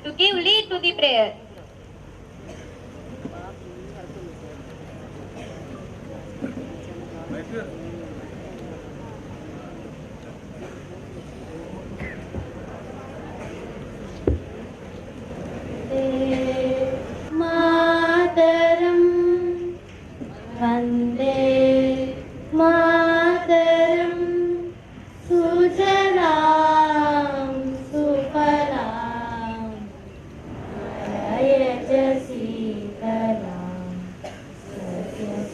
to give lead to the prayer. मातरं वन्दे मातरं सुजलां सुफलां जयति सीतलां सस्यश्यामलां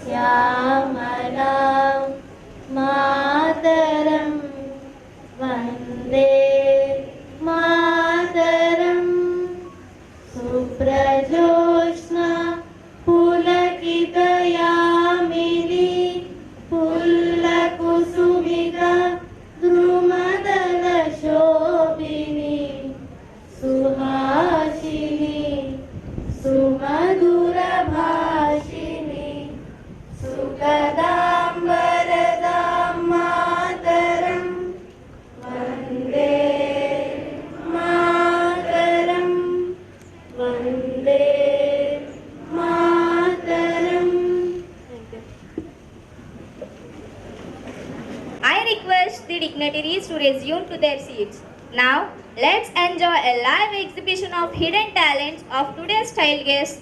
मातरं वन्दे मातरं सुप्रजोत्स्ना पुलकितयामिनी पुल्लकुसुमिता द्रुमदलशोभिनी सुहासिनी सुमधुरभाषिणी सुखदां वरदां मातरं वन्दे मातरं Vande Mataram. I request the dignitaries to resume to their seats. Now, let's enjoy a live exhibition of hidden talents of today's child guests.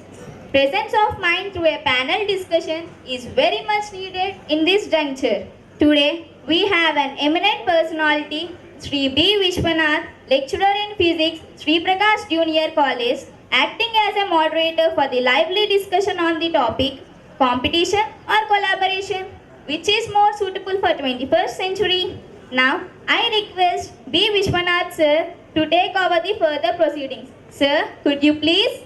Presence of mind through a panel discussion is very much needed in this juncture. Today, we have an eminent personality, Sri B. Vishwanath, lecturer in physics, Sri Prakash Junior College, acting as a moderator for the lively discussion on the topic competition or collaboration, which is more suitable for 21st century. Now, I request B. Vishwanath sir to take over the further proceedings. Sir, could you please?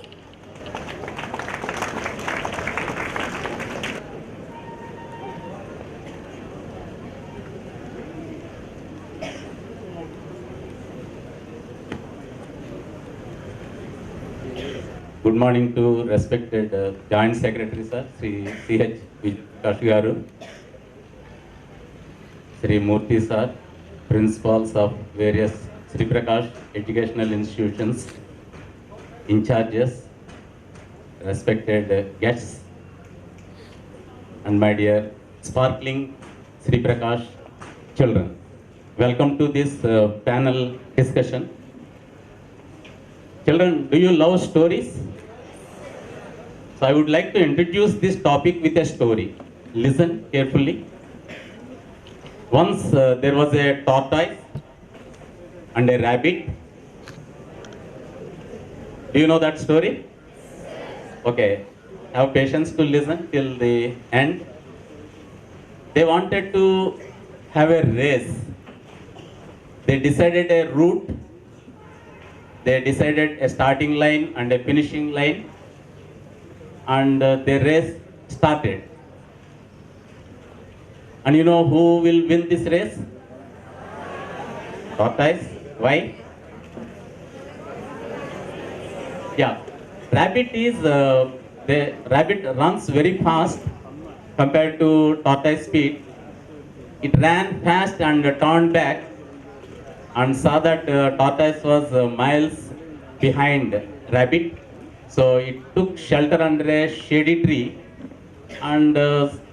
Good morning to respected Joint Secretary Sir, Sri C.H. Vikash Garu, Sri Murthy Sir, Principals of various Sri Prakash Educational Institutions, in charges, respected guests, and my dear sparkling Sri Prakash children. Welcome to this panel discussion. Children, do you love stories? So I would like to introduce this topic with a story. Listen carefully. Once there was a tortoise and a rabbit. Do you know that story? Okay. Have patience to listen till the end. They wanted to have a race. They decided a route. They decided a starting line and a finishing line. And the race started. And you know who will win this race? Tortoise. Why? Yeah. Rabbit is, the rabbit runs very fast compared to tortoise speed. It ran fast and turned back and saw that tortoise was miles behind rabbit. So it took shelter under a shady tree and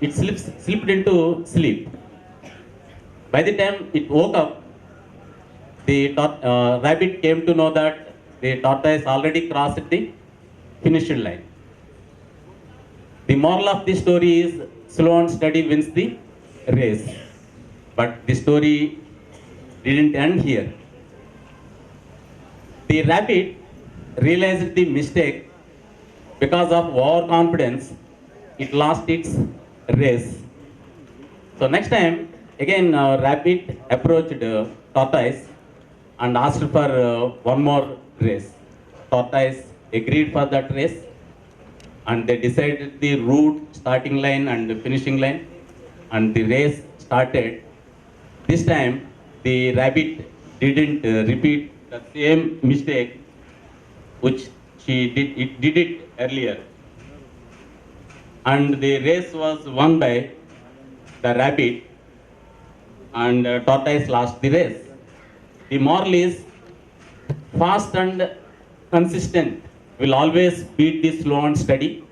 it slipped into sleep. By the time it woke up, the rabbit came to know that the tortoise already crossed the finish line. The moral of the story is slow and steady wins the race. But the story didn't end here. The rabbit realized the mistake. Because of overconfidence, it lost its race. So next time, again rabbit approached tortoise and asked for one more race. Tortoise agreed for that race and they decided the route, starting line and finishing line, and the race started. This time, the rabbit didn't repeat the same mistake which it did it earlier. And the race was won by the rabbit and tortoise lost the race. The moral is fast and consistent will always beat the slow and steady.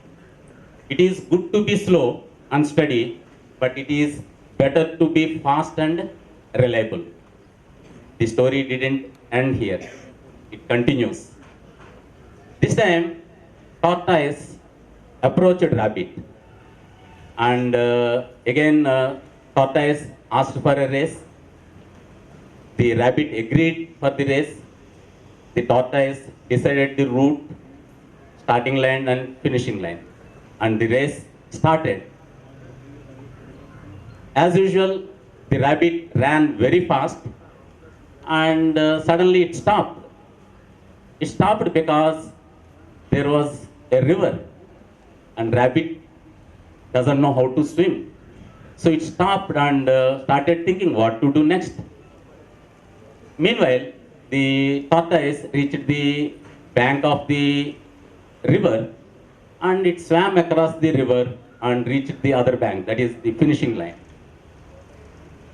It is good to be slow and steady, but it is better to be fast and reliable. The story didn't end here. It continues. This time, tortoise approached rabbit, and again tortoise asked for a race. The rabbit agreed for the race. The tortoise decided the route, starting line and finishing line, and the race started. As usual, the rabbit ran very fast, and suddenly it stopped. It stopped because there was a river, and rabbit doesn't know how to swim. So it stopped and started thinking what to do next. Meanwhile, the tortoise reached the bank of the river, and it swam across the river and reached the other bank, that is the finishing line.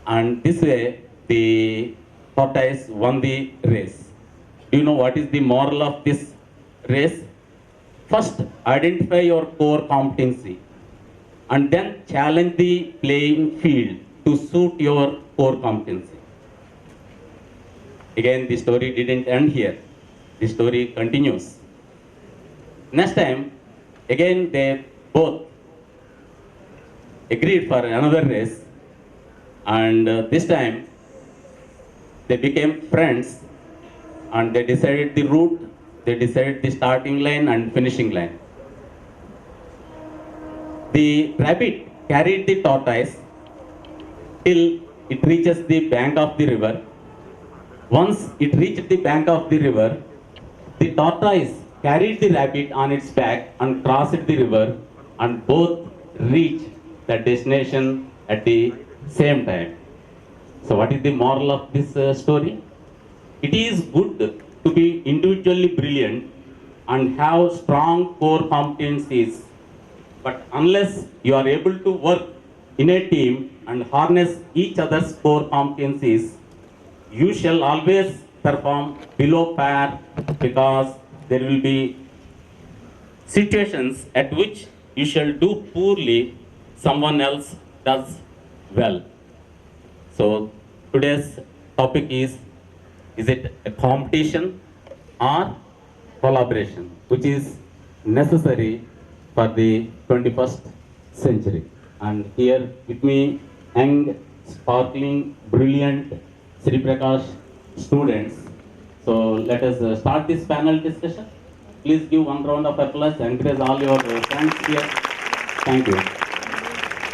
And this way, the tortoise won the race. Do you know what is the moral of this race? First, identify your core competency and then challenge the playing field to suit your core competency. Again, the story didn't end here. The story continues. Next time, again they both agreed for another race, and this time they became friends, and they decided the route, they decided the starting line and finishing line. The rabbit carried the tortoise till it reaches the bank of the river. Once it reached the bank of the river, the tortoise carried the rabbit on its back and crossed the river, and both reached the destination at the same time. So what is the moral of this story? It is good to be individually brilliant and have strong core competencies, but unless you are able to work in a team and harness each other's core competencies, you shall always perform below par, because there will be situations at which you shall do poorly, someone else does well. So today's topic is it a competition or collaboration, which is necessary for the 21st century? And here with me, young, sparkling, brilliant Sri Prakash students. So let us start this panel discussion. Please give one round of applause. Encourage all your friends here. Thank you.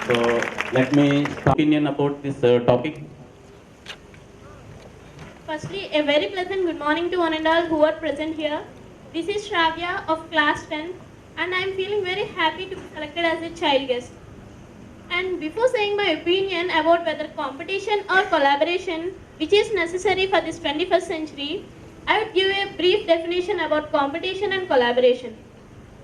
So let me start opinion about this topic. Firstly, a very pleasant good morning to one and all who are present here. This is Shravya of class 10, and I am feeling very happy to be selected as a child guest. And before saying my opinion about whether competition or collaboration which is necessary for this 21st century, I would give a brief definition about competition and collaboration.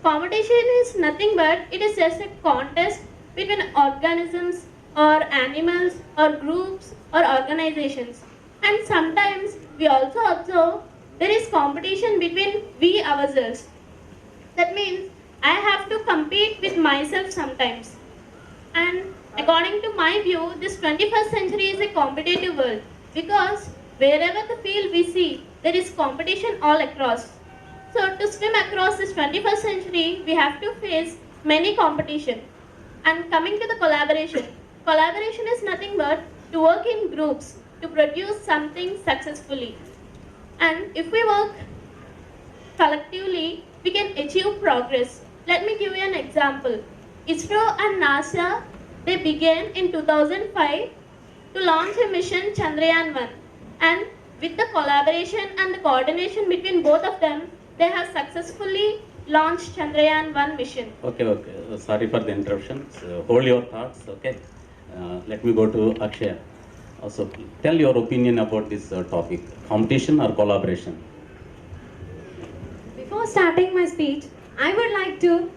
Competition is nothing but it is just a contest between organisms or animals or groups or organizations. And sometimes we also observe there is competition between we ourselves. That means I have to compete with myself sometimes. And according to my view, this 21st century is a competitive world, because wherever the field we see, there is competition all across. So to swim across this 21st century, we have to face many competition. And coming to the collaboration, collaboration is nothing but to work in groups to produce something successfully. And if we work collectively, we can achieve progress. Let me give you an example. ISRO and NASA, they began in 2005 to launch a mission Chandrayaan-1, and with the collaboration and the coordination between both of them, they have successfully launched Chandrayaan-1 mission. Okay. Sorry for the interruption. So hold your thoughts. Okay. Let me go to Akshay. Also, tell your opinion about this topic: competition or collaboration. Before starting my speech, I would like to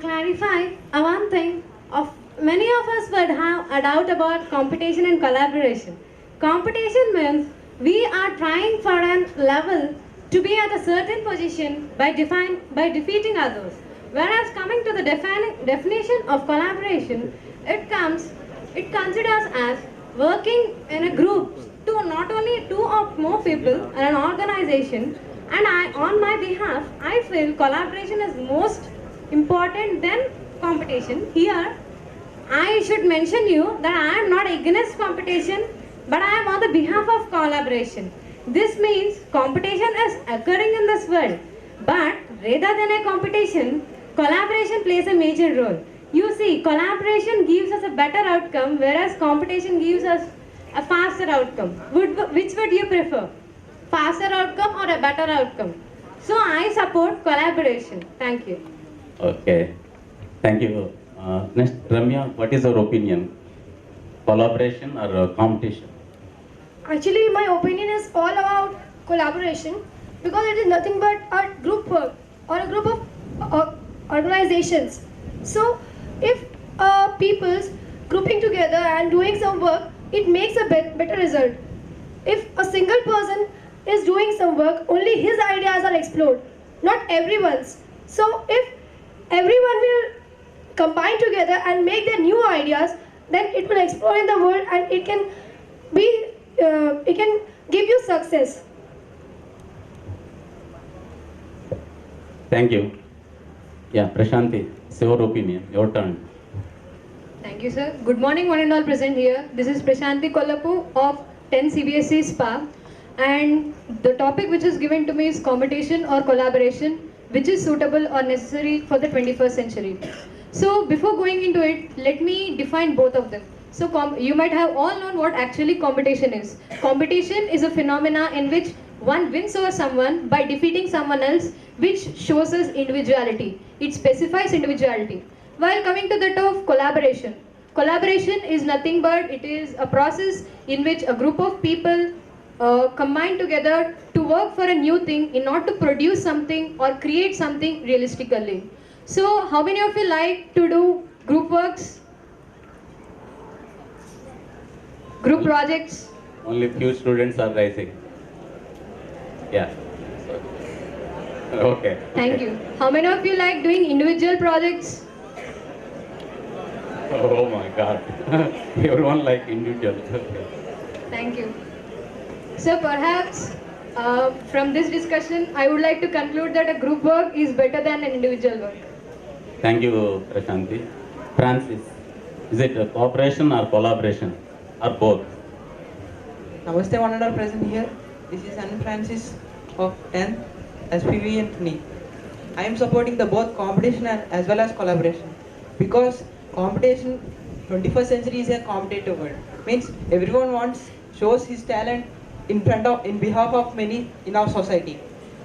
clarify one thing. Of many of us would have a doubt about competition and collaboration. Competition means we are trying for a level to be at a certain position by defeating others. Whereas coming to the definition of collaboration, it considers as working in a group to not only two or more people in an organization. And on my behalf, I feel collaboration is most important than competition. Here, I should mention you that I am not against competition, but I am on the behalf of collaboration. This means competition is occurring in this world, but rather than a competition, collaboration plays a major role. You see, collaboration gives us a better outcome, whereas competition gives us a faster outcome. Which would you prefer? Faster outcome or a better outcome? So I support collaboration. Thank you. Okay, thank you. Next, Ramya, what is your opinion? Collaboration or competition? Actually, my opinion is all about collaboration because it is nothing but a group work or a group of organizations. So, if people's grouping together and doing some work, it makes a better result. If a single person is doing some work, only his ideas are explored, not everyone's. So, if everyone will combine together and make their new ideas, then it will explore in the world and it can be it can give you success. Thank you. Yeah, Prashanti, it's your opinion, your turn. Thank you, sir. Good morning, one and all present here. This is Prashanti Kollapu of 10 CBSE SPA, and the topic which is given to me is competition or collaboration, which is suitable or necessary for the 21st century. So, before going into it, let me define both of them. So, you might have all known what actually competition is. Competition is a phenomena in which one wins over someone by defeating someone else, which shows us individuality. It specifies individuality. While coming to that of collaboration, collaboration is nothing but it is a process in which a group of people combine together to work for a new thing in order to produce something or create something realistically. So, how many of you like to do group works, group projects? Only few students are rising. Yeah. Okay. Thank you. How many of you like doing individual projects? Oh my God. Everyone like individual. Okay. Thank you. So perhaps from this discussion, I would like to conclude that a group work is better than an individual work. Thank you, Prashanti. Francis, is it a cooperation or collaboration or both? Namaste, one and all present here. This is San Francis of 10th SPV and FNI. I am supporting the both competition and as well as collaboration because competition 21st century is a competitive world. Means everyone wants shows his talent in behalf of many in our society.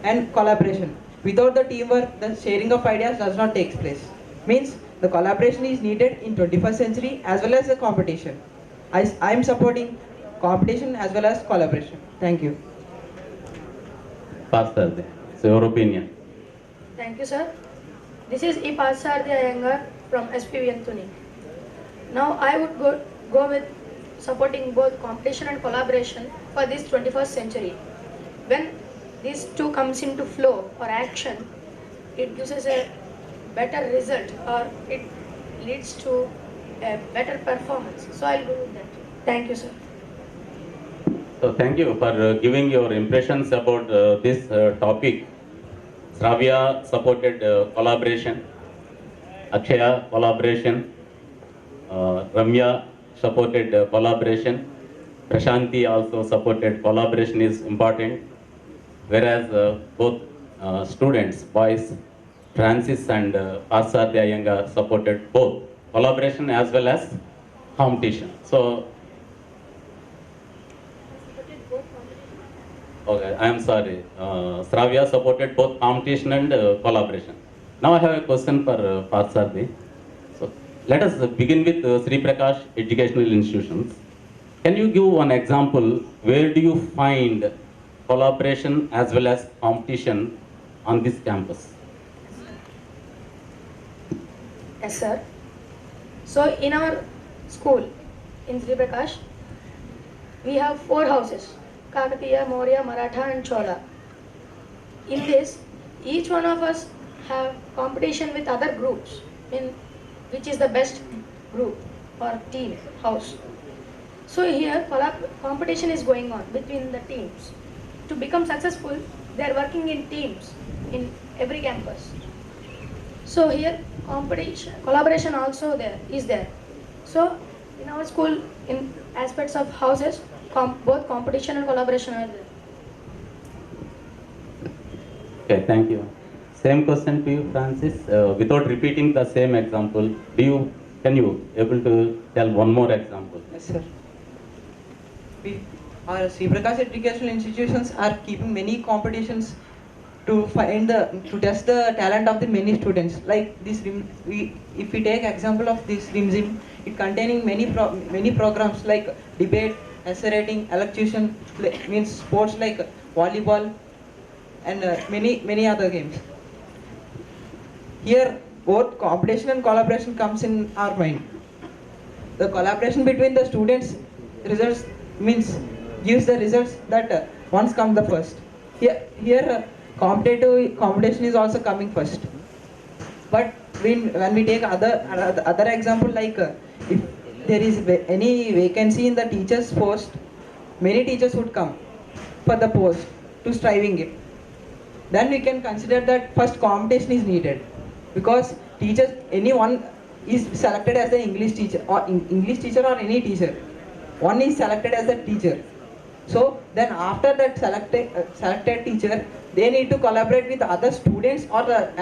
And collaboration. Without the teamwork, the sharing of ideas does not take place. Means the collaboration is needed in 21st century as well as the competition. I am supporting competition as well as collaboration. Thank you. Pastor, so your opinion. Thank you, sir. This is E. Pasardi Iyengar from SPV Antony. Now I would go with supporting both competition and collaboration for this 21st century. When these two comes into flow or action, it gives us a better result or it leads to a better performance. So I'll go with that. Thank you, sir. So thank you for giving your impressions about this topic. Shravya supported collaboration, Akshaya collaboration, Ramya supported collaboration, Prashanti also supported collaboration is important, whereas both students, boys, Francis and Asarya Iyengar supported both collaboration as well as competition. So, okay, I am sorry. Shravya supported both competition and collaboration. Now I have a question for Parsardi. So let us begin with Sri Prakash Educational Institutions. Can you give one example where do you find collaboration as well as competition on this campus? Yes, sir. So in our school, in Sri Prakash, we have 4 houses: Kakatiya, Maurya, Maratha and Chola. in this, each one of us have competition with other groups in which is the best group or team house. So here competition is going on between the teams. To become successful, they are working in teams in every campus. So here competition, collaboration also there is there. So in our school, in aspects of houses, both competition and collaboration are there. Okay, thank you. Same question to you, Francis. Without repeating the same example, can you able to tell one more example? Yes, sir. Our Sri Prakash educational institutions are keeping many competitions to test the talent of the many students. Like this, if we take example of this Zhim, it containing many programs like debate, essay writing, elocution, means sports like volleyball, and many other games. Here, both competition and collaboration comes in our mind. The collaboration between the students results means gives the results that once come the first. Here competitive competition is also coming first. But when we take other example like if there is any vacancy in the teachers post, many teachers would come for the post to striving it. Then we can consider that first competition is needed, because teachers, anyone is selected as the English teacher or English teacher or any teacher, one is selected as a teacher. So then after that selected teacher, they need to collaborate with other students or